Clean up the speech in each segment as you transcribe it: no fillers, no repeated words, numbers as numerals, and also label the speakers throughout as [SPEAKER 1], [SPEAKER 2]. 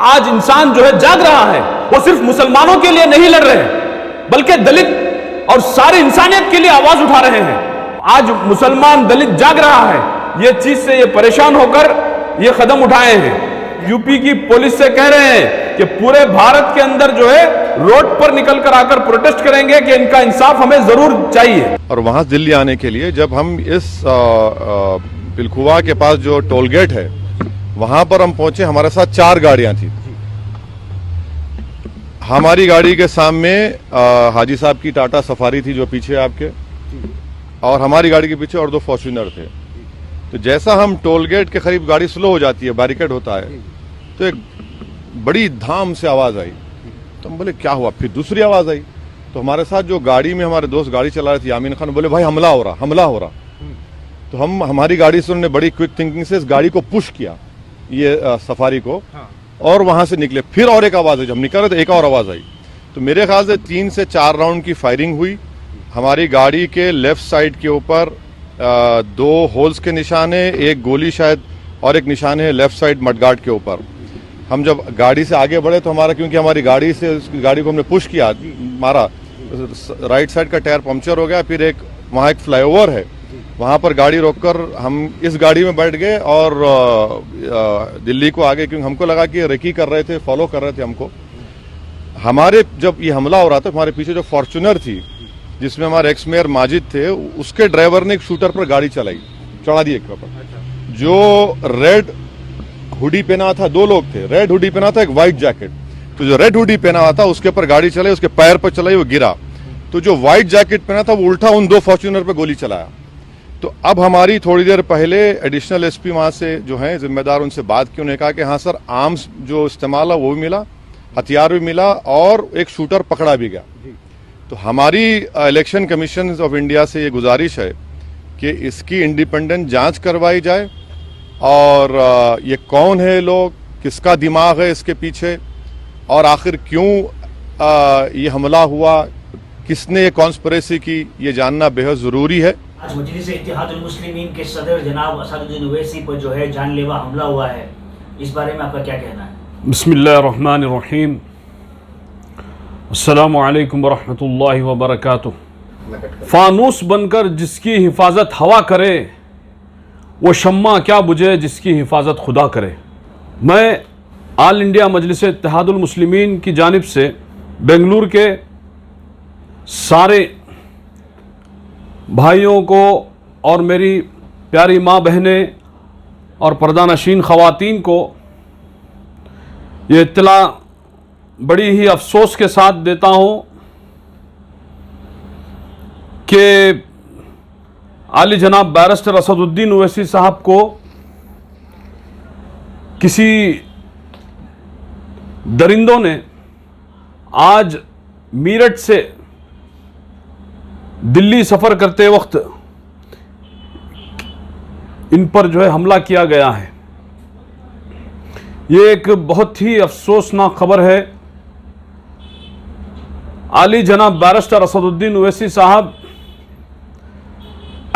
[SPEAKER 1] आज इंसान जो है जाग रहा है, वो सिर्फ मुसलमानों के लिए नहीं लड़ रहे बल्कि दलित और सारी इंसानियत के लिए आवाज उठा रहे हैं। आज मुसलमान दलित जाग रहा है, ये चीज से ये परेशान होकर ये कदम उठाए हैं। यूपी की पुलिस से कह रहे हैं कि पूरे भारत के अंदर जो है रोड पर निकल कर आकर प्रोटेस्ट करेंगे कि इनका इंसाफ हमें जरूर चाहिए।
[SPEAKER 2] और वहां से दिल्ली आने के लिए जब हम इस पिलखुवा के पास जो टोल गेट है वहां पर हम पहुंचे, हमारे साथ 4 गाड़ियां थी। हमारी गाड़ी के सामने हाजी साहब की टाटा सफारी थी जो पीछे आपके, और हमारी गाड़ी के पीछे और 2 फॉर्च्यूनर थे। तो जैसा हम टोल गेट के करीब गाड़ी स्लो हो जाती है, बैरिकेड होता है, तो एक बड़ी धाम से आवाज आई। तो हम बोले क्या हुआ, फिर दूसरी आवाज आई। तो हमारे साथ जो गाड़ी में हमारे दोस्त गाड़ी चला रहे थे यामीन खान, बोले भाई हमला हो रहा, हमला हो रहा। तो हमारी गाड़ी से उन्होंने बड़ी क्विक थिंकिंग से इस गाड़ी को पुश किया, ये सफारी को, और वहां से निकले। फिर और एक आवाज आई, जब निकल रहे तो एक और आवाज आई। तो मेरे ख्याल से 3 से 4 राउंड की फायरिंग हुई। हमारी गाड़ी के लेफ्ट साइड के ऊपर 2 होल्स के निशान है, एक गोली शायद, और एक निशान है लेफ्ट साइड मडगार्ड के ऊपर। हम जब गाड़ी से आगे बढ़े तो हमारा, क्योंकि हमारी गाड़ी से गाड़ी को हमने पुश किया, मारा, राइट साइड का टायर पंक्चर हो गया। फिर वहाँ एक फ्लाईओवर है, वहाँ पर गाड़ी रोककर हम इस गाड़ी में बैठ गए और दिल्ली को आगे, क्योंकि हमको लगा कि रेकी कर रहे थे, फॉलो कर रहे थे हमको। हमारे जब ये हमला हो रहा था, हमारे पीछे जो फॉर्च्यूनर थी जिसमें हमारे एक्स मेयर माजिद थे, उसके ड्राइवर ने एक शूटर पर गाड़ी चलाई, चढ़ा दी एक पर। जो रेड हुडी पहना था, 2 लोग थे, रेड हुडी पहना था, एक व्हाइट जैकेट। तो जो रेड हुडी पहना हुआ था उसके ऊपर गाड़ी चलाई, उसके पैर पर चलाई, वो गिरा। तो जो व्हाइट जैकेट पहना था वो उल्टा उन 2 फॉर्च्यूनर पे गोली चलाया। तो अब हमारी थोड़ी देर पहले एडिशनल एसपी वहां से जो है जिम्मेदार, उनसे बात की। उन्होंने कहा कि हाँ सर, आर्म्स जो इस्तेमाल है वो भी मिला, हथियार भी मिला, और एक शूटर पकड़ा भी गया। तो हमारी इलेक्शन कमीशन ऑफ इंडिया से ये गुजारिश है कि इसकी इंडिपेंडेंट जांच करवाई जाए, और ये कौन है लोग, किसका दिमाग है इसके पीछे, और आखिर क्यों ये हमला हुआ, किसने ये कॉन्स्पिरेसी की, ये जानना बेहद जरूरी है।
[SPEAKER 3] आज मजलिस इत्तेहादुल मुस्लिमीन के सदर जनाब असदुद्दीन ओवैसी पर जो है जानलेवा हमला हुआ है, इस बारे में आपका क्या कहना है?
[SPEAKER 1] बिस्मिल्लाहिर्रहमानिर्रहीम, अस्सलामु अलैकुम वरहमतुल्लाहि वबरकातुहू। फानूस बनकर जिसकी हिफाजत हवा करे, वो शम्मा क्या बुझे जिसकी हिफाजत खुदा करे। मैं ऑल इंडिया मजलिस इत्तेहादुल मुस्लिमीन की जानिब से बेंगलुरु के सारे भाइयों को और मेरी प्यारी माँ बहनें और पर्दानशीन ख़वातीन को ये इत्तला बड़ी ही अफसोस के साथ देता हूँ कि आली जनाब बैरिस्टर असदुद्दीन ओवैसी साहब को किसी दरिंदों ने आज मीरठ से दिल्ली सफ़र करते वक्त इन पर जो है हमला किया गया है। ये एक बहुत ही अफसोसनाक खबर है। आली जनाब बैरिस्टर असदुद्दीन ओवैसी साहब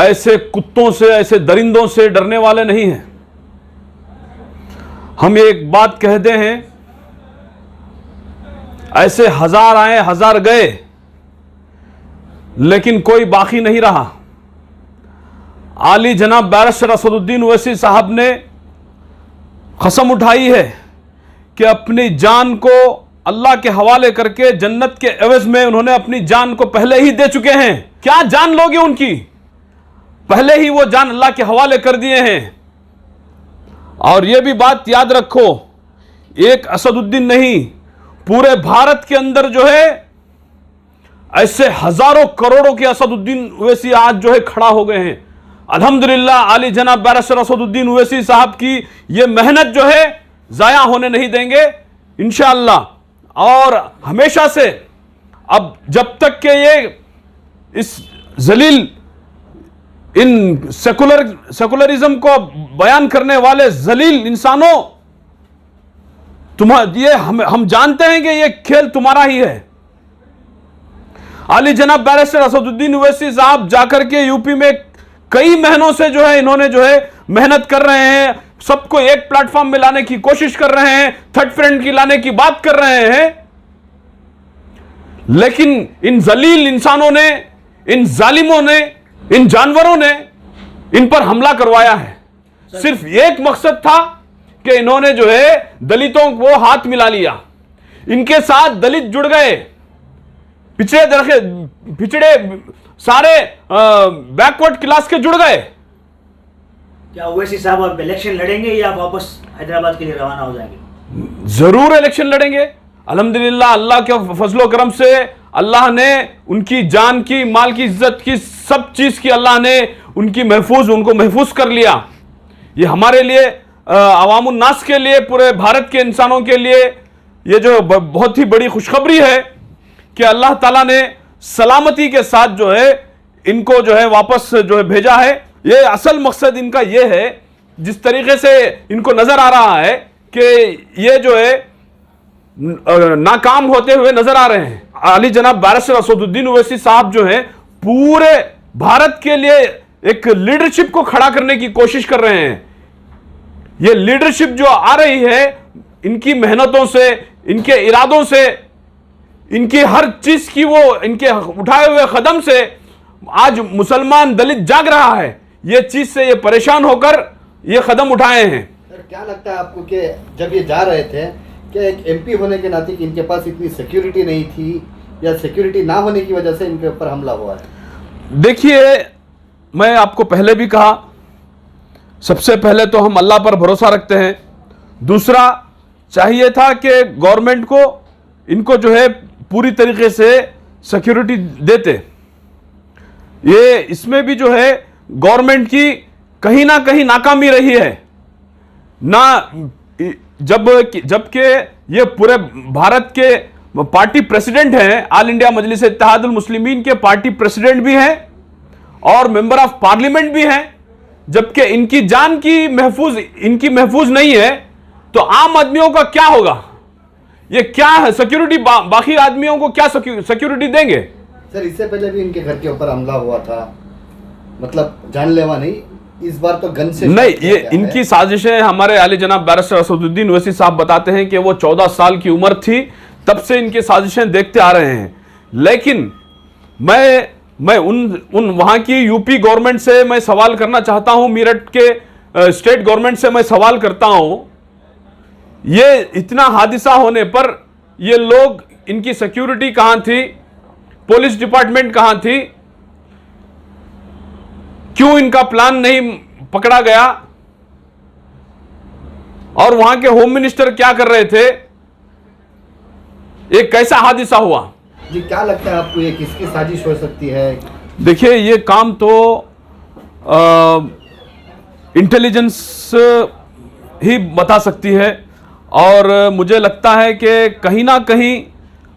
[SPEAKER 1] ऐसे कुत्तों से, ऐसे दरिंदों से डरने वाले नहीं हैं। हम एक बात कहते हैं, ऐसे 1000 आए 1000 गए, लेकिन कोई बाकी नहीं रहा। आली जनाब बैरिस्टर असदुद्दीन ओवैसी साहब ने कसम उठाई है कि अपनी जान को अल्लाह के हवाले करके जन्नत के एवज में उन्होंने अपनी जान को पहले ही दे चुके हैं। क्या जान लोगे उनकी, पहले ही वो जान अल्लाह के हवाले कर दिए हैं। और ये भी बात याद रखो, एक असदुद्दीन नहीं, पूरे भारत के अंदर जो है ऐसे हजारों करोड़ों के असदुद्दीन ओवैसी आज जो है खड़ा हो गए हैं। अल्हम्दुलिल्लाह, आली जनाब बैरिस्टर असदुद्दीन ओवैसी साहब की ये मेहनत जो है जाया होने नहीं देंगे इंशाअल्लाह। और हमेशा से, अब जब तक के ये इस जलील, इन सेकुलरिज्म को बयान करने वाले जलील इंसानों, ये हम जानते हैं कि ये खेल तुम्हारा ही है। आली जनाब बैरिस्टर असदुद्दीन ओवैसी साहब जाकर के यूपी में कई महीनों से जो है इन्होंने जो है मेहनत कर रहे हैं, सबको एक प्लेटफॉर्म में लाने की कोशिश कर रहे हैं, थर्ड फ्रंट की लाने की बात कर रहे हैं, लेकिन इन जलील इंसानों ने, इन जालिमों ने, इन जानवरों ने इन पर हमला करवाया है। सिर्फ एक मकसद था कि इन्होंने जो है दलितों को हाथ मिला लिया, इनके साथ दलित जुड़ गए, पिछड़े सारे बैकवर्ड क्लास के जुड़ गए।
[SPEAKER 3] क्या ओवैसी साहब अब इलेक्शन लड़ेंगे या वापस हैदराबाद के लिए रवाना हो जाएंगे?
[SPEAKER 1] जरूर इलेक्शन लड़ेंगे। अल्हम्दुलिल्लाह, अल्लाह के फजलो करम से अल्लाह ने उनकी जान की, माल की, इज्जत की, सब चीज की अल्लाह ने उनको महफूज कर लिया। ये हमारे लिए, अवामुन नास के लिए, पूरे भारत के इंसानों के लिए ये जो बहुत ही बड़ी खुशखबरी है कि अल्लाह ताला ने सलामती के साथ जो है इनको जो है वापस जो है भेजा है। ये असल मकसद इनका ये है, जिस तरीके से इनको नजर आ रहा है कि ये जो है नाकाम होते हुए नजर आ रहे हैं। आली जनाब बैरिस्टर असदुद्दीन ओवैसी साहब जो हैं पूरे भारत के लिए एक लीडरशिप को खड़ा करने की कोशिश कर रहे हैं। ये लीडरशिप जो आ रही है इनकी मेहनतों से, इनके इरादों से, इनकी हर चीज की वो इनके उठाए हुए कदम से आज मुसलमान दलित जाग रहा है। ये चीज से ये परेशान होकर ये कदम उठाए हैं।
[SPEAKER 4] सर, क्या लगता है आपको कि जब ये जा रहे थे, क्या एक एमपी होने के नाते कि इनके पास इतनी सिक्योरिटी नहीं थी या सिक्योरिटी ना होने की वजह से इनके ऊपर हमला हुआ है?
[SPEAKER 1] देखिए, मैं आपको पहले भी कहा, सबसे पहले तो हम अल्लाह पर भरोसा रखते हैं। दूसरा, चाहिए था कि गवर्नमेंट को इनको जो है पूरी तरीके से सिक्योरिटी देते। ये इसमें भी जो है गवर्नमेंट की कहीं ना कहीं नाकामी रही है ना। जबकि ये पूरे भारत के पार्टी प्रेसिडेंट हैं, ऑल इंडिया मजलिस इत्तेहादुल मुस्लिमीन के पार्टी प्रेसिडेंट भी हैं और मेंबर ऑफ पार्लियामेंट भी हैं, जबकि इनकी जान की महफूज नहीं है, तो आम आदमियों का क्या होगा? ये क्या है सिक्योरिटी? बाकी आदमियों को क्या सिक्योरिटी देंगे?
[SPEAKER 4] सर, इससे पहले भी इनके घर के ऊपर हमला हुआ था, मतलब जानलेवा नहीं, इस बार तो गन से
[SPEAKER 1] नहीं। ये इनकी साजिशें हमारे आली जनाब बैरिस्टर असदुद्दीन ओवैसी साहब बताते हैं कि वो 14 साल की उम्र थी तब से इनकी साजिशें देखते आ रहे हैं। लेकिन मैं उन वहां की यूपी गवर्नमेंट से मैं सवाल करना चाहता हूं, मेरठ के स्टेट गवर्नमेंट से मैं सवाल करता हूं, ये इतना हादसा होने पर ये लोग, इनकी सिक्योरिटी कहां थी? पुलिस डिपार्टमेंट कहां थी? क्यों इनका प्लान नहीं पकड़ा गया? और वहां के होम मिनिस्टर क्या कर रहे थे? एक कैसा हादसा हुआ?
[SPEAKER 4] जी, क्या लगता है आपको ये किसकी साजिश हो सकती है?
[SPEAKER 1] देखिए, ये काम तो इंटेलिजेंस ही बता सकती है और मुझे लगता है कि कहीं ना कहीं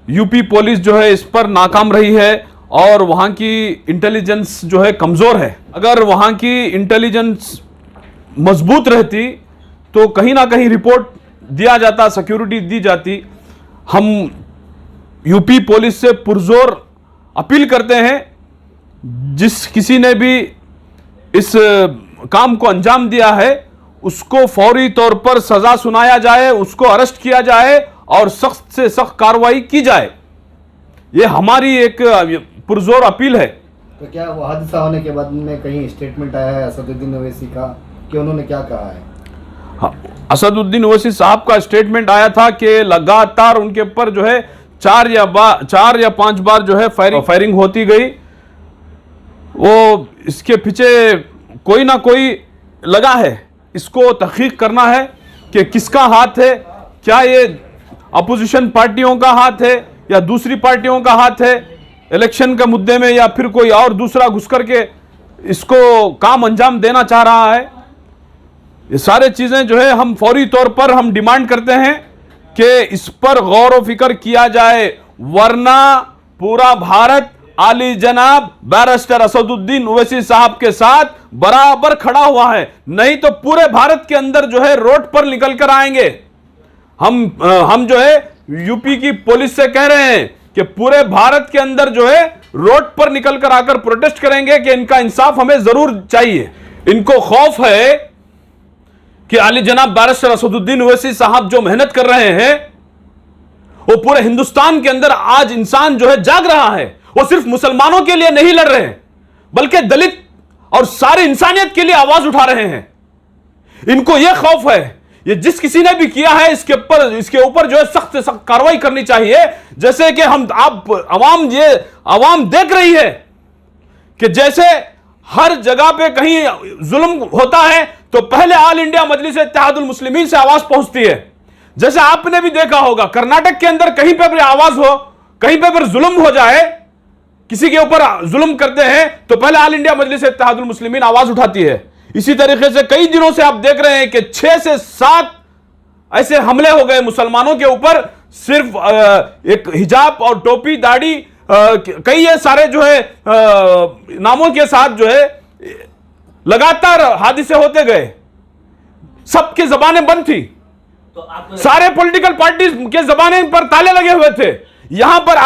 [SPEAKER 1] यूपी पुलिस जो है इस पर नाकाम रही है और वहाँ की इंटेलिजेंस जो है कमज़ोर है। अगर वहाँ की इंटेलिजेंस मजबूत रहती तो कहीं ना कहीं रिपोर्ट दिया जाता, सिक्योरिटी दी जाती। हम यूपी पुलिस से पुरजोर अपील करते हैं, जिस किसी ने भी इस काम को अंजाम दिया है उसको फौरी तौर पर सजा सुनाया जाए, उसको अरेस्ट किया जाए और सख्त से सख्त कार्रवाई की जाए। ये हमारी एक पुरजोर अपील है।
[SPEAKER 4] तो क्या वो हादसा होने के बाद में कहीं स्टेटमेंट आया है असदुद्दीन ओवैसी का कि उन्होंने क्या कहा है?
[SPEAKER 1] हाँ, असदुद्दीन ओवैसी साहब का स्टेटमेंट आया था कि लगातार उनके ऊपर जो है 4 या 5 बार जो है फायरिंग होती गई। वो इसके पीछे कोई ना कोई लगा है, इसको तहकीक करना है कि किसका हाथ है। क्या ये अपोजिशन पार्टियों का हाथ है या दूसरी पार्टियों का हाथ है इलेक्शन के मुद्दे में, या फिर कोई और दूसरा घुस करके इसको काम अंजाम देना चाह रहा है? ये सारे चीजें जो है हम फौरी तौर पर हम डिमांड करते हैं कि इस पर गौर व फिक्र किया जाए, वरना पूरा भारत आली जनाब बैरिस्टर असदुद्दीन ओवैसी साहब के साथ बराबर खड़ा हुआ है। नहीं तो पूरे भारत के अंदर जो है रोड पर निकल कर आएंगे। हम जो है यूपी की पुलिस से कह रहे हैं कि पूरे भारत के अंदर जो है रोड पर निकल कर आकर प्रोटेस्ट करेंगे कि इनका इंसाफ हमें जरूर चाहिए। इनको खौफ है कि आली जनाब बैरिस्टर असदुद्दीन ओवैसी साहब जो मेहनत कर रहे हैं वो पूरे हिंदुस्तान के अंदर आज इंसान जो है जाग रहा है। वो सिर्फ मुसलमानों के लिए नहीं लड़ रहे हैं बल्कि दलित और सारी इंसानियत के लिए आवाज उठा रहे हैं। इनको यह खौफ है, ये जिस किसी ने भी किया है इसके ऊपर जो है सख्त से सख्त कार्रवाई करनी चाहिए। जैसे कि अवाम देख रही है कि जैसे हर जगह पे कहीं जुल्म होता है तो पहले ऑल इंडिया मजलिस इत्तेहादुल मुस्लिमीन से आवाज पहुंचती है। जैसे आपने भी देखा होगा कर्नाटक के अंदर कहीं पे भी आवाज हो, कहीं पे भी जुल्म हो जाए, किसी के ऊपर जुल्म करते हैं तो पहले ऑल इंडिया मजलिस इत्तेहादुल मुस्लिमीन आवाज उठाती है। इसी तरीके से कई दिनों से आप देख रहे हैं कि 6 से 7 ऐसे हमले हो गए मुसलमानों के ऊपर, सिर्फ एक हिजाब और टोपी दाढ़ी कई ये सारे जो है नामों के साथ जो है लगातार हादसे होते गए। सबकी जबानें बंद थी,
[SPEAKER 3] तो आप
[SPEAKER 1] सारे पॉलिटिकल पार्टीज के जबाने पर ताले लगे हुए थे। यहां पर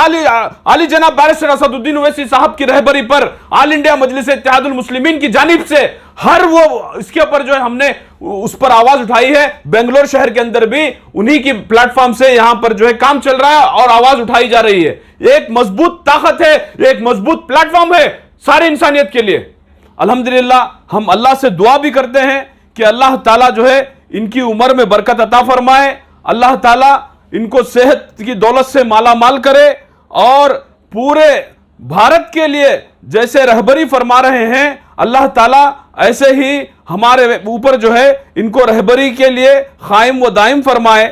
[SPEAKER 1] आली जनाब बैरिस्टर असदुद्दीन ओवैसी साहब की रहबरी पर ऑल इंडिया मजलिस इत्तेहादुल मुस्लिमीन की जानिब से हर वो इसके ऊपर जो है हमने उस पर आवाज उठाई है। बेंगलोर शहर के अंदर भी उन्हीं की प्लेटफॉर्म से यहां पर जो है काम चल रहा है और आवाज उठाई जा रही है। एक मजबूत ताकत है, एक मजबूत प्लेटफॉर्म है सारी इंसानियत के लिए। अल्हम्दुलिल्लाह हम अल्लाह से दुआ भी करते हैं कि अल्लाह ताला जो है इनकी उम्र में बरकत अता फरमाए, अल्लाह ताला इनको सेहत की दौलत से माला माल करे और पूरे भारत के लिए जैसे रहबरी फरमा रहे हैं अल्लाह ताला ऐसे ही हमारे ऊपर जो है इनको रहबरी के लिए कायम व दायम फरमाए।